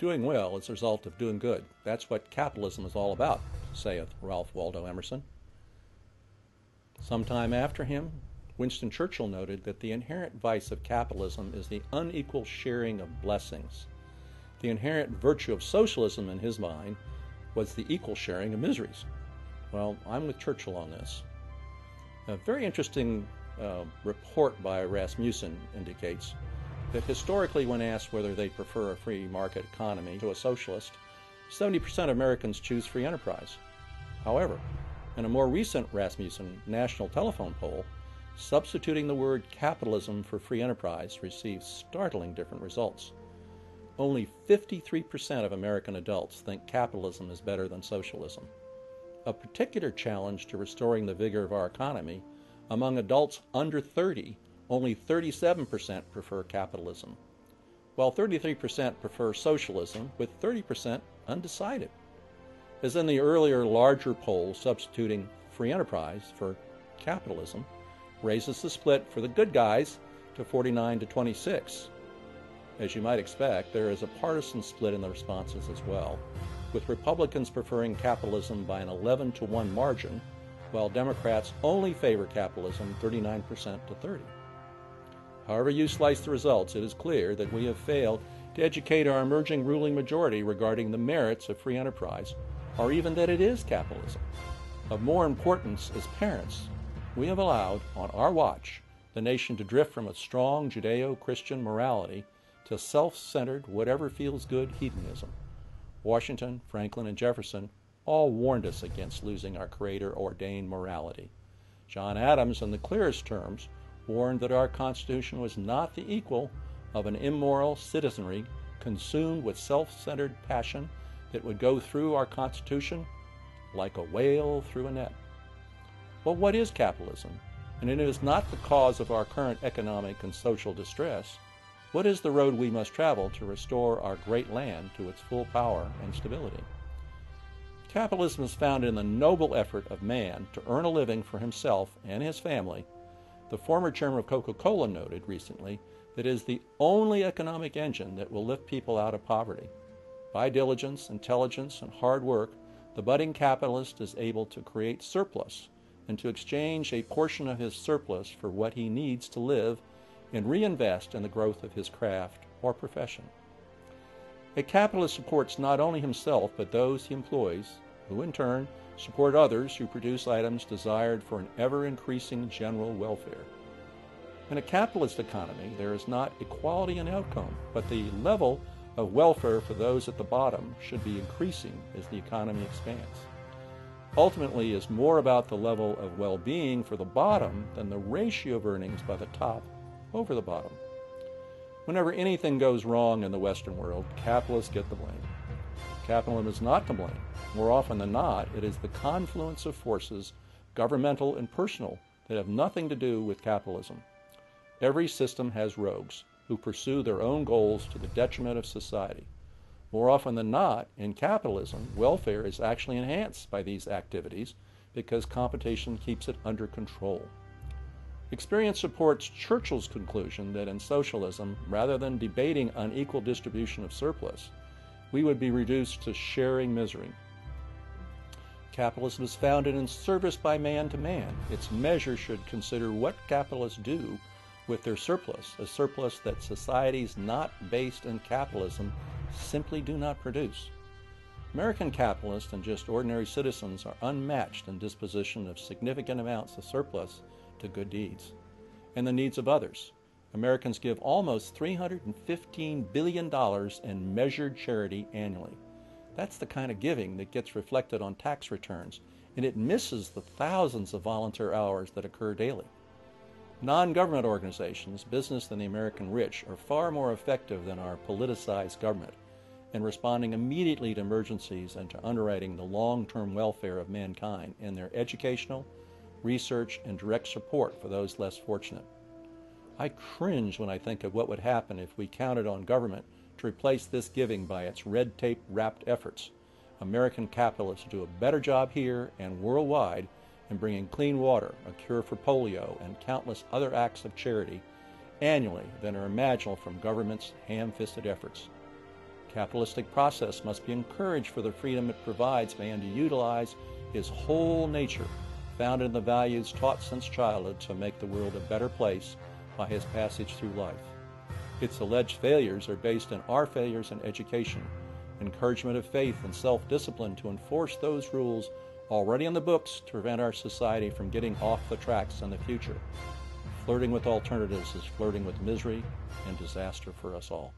Doing well is the result of doing good. That's what capitalism is all about, saith Ralph Waldo Emerson. Sometime after him, Winston Churchill noted that the inherent vice of capitalism is the unequal sharing of blessings. The inherent virtue of socialism, in his mind, was the equal sharing of miseries. Well, I'm with Churchill on this. A very interesting report by Rasmussen indicates that historically, when asked whether they prefer a free market economy to a socialist, 70% of Americans choose free enterprise. However, in a more recent Rasmussen National Telephone poll, substituting the word capitalism for free enterprise received startling different results. Only 53% of American adults think capitalism is better than socialism. A particular challenge to restoring the vigor of our economy, among adults under 30, only 37% prefer capitalism, while 33% prefer socialism, with 30% undecided. As in the earlier larger poll, substituting free enterprise for capitalism raises the split for the good guys to 49 to 26. As you might expect, there is a partisan split in the responses as well, with Republicans preferring capitalism by an 11 to 1 margin, while Democrats only favor capitalism 39% to 30. However you slice the results, it is clear that we have failed to educate our emerging ruling majority regarding the merits of free enterprise, or even that it is capitalism. Of more importance, as parents, we have allowed, on our watch, the nation to drift from a strong Judeo-Christian morality to self-centered, whatever-feels-good hedonism. Washington, Franklin, and Jefferson all warned us against losing our Creator-ordained morality. John Adams, in the clearest terms, warned that our Constitution was not the equal of an immoral citizenry consumed with self-centered passion that would go through our Constitution like a whale through a net. Well, what is capitalism? And it is not the cause of our current economic and social distress. What is the road we must travel to restore our great land to its full power and stability? Capitalism is found in the noble effort of man to earn a living for himself and his family. The former chairman of Coca-Cola noted recently that it is the only economic engine that will lift people out of poverty. By diligence, intelligence, and hard work, the budding capitalist is able to create surplus and to exchange a portion of his surplus for what he needs to live and reinvest in the growth of his craft or profession. A capitalist supports not only himself but those he employs, who in turn support others who produce items desired for an ever-increasing general welfare. In a capitalist economy, there is not equality in outcome, but the level of welfare for those at the bottom should be increasing as the economy expands. Ultimately, it's more about the level of well-being for the bottom than the ratio of earnings by the top over the bottom. Whenever anything goes wrong in the Western world, capitalists get the blame. Capitalism is not to blame. More often than not, it is the confluence of forces, governmental and personal, that have nothing to do with capitalism. Every system has rogues who pursue their own goals to the detriment of society. More often than not, in capitalism, welfare is actually enhanced by these activities because competition keeps it under control. Experience supports Churchill's conclusion that in socialism, rather than debating unequal distribution of surplus, we would be reduced to sharing misery. Capitalism is founded in service by man to man. Its measure should consider what capitalists do with their surplus, a surplus that societies not based in capitalism simply do not produce. American capitalists and just ordinary citizens are unmatched in disposition of significant amounts of surplus to good deeds and the needs of others. Americans give almost $315 billion in measured charity annually. That's the kind of giving that gets reflected on tax returns, and it misses the thousands of volunteer hours that occur daily. Non-government organizations, business than the American rich, are far more effective than our politicized government in responding immediately to emergencies and to underwriting the long-term welfare of mankind in their educational, research, and direct support for those less fortunate. I cringe when I think of what would happen if we counted on government to replace this giving by its red tape-wrapped efforts. American capitalists do a better job here and worldwide in bringing clean water, a cure for polio, and countless other acts of charity annually than are imaginable from government's ham-fisted efforts. Capitalistic process must be encouraged for the freedom it provides man to utilize his whole nature, founded in the values taught since childhood to make the world a better place by his passage through life. Its alleged failures are based on our failures in education, encouragement of faith and self-discipline to enforce those rules already in the books to prevent our society from getting off the tracks in the future. Flirting with alternatives is flirting with misery and disaster for us all.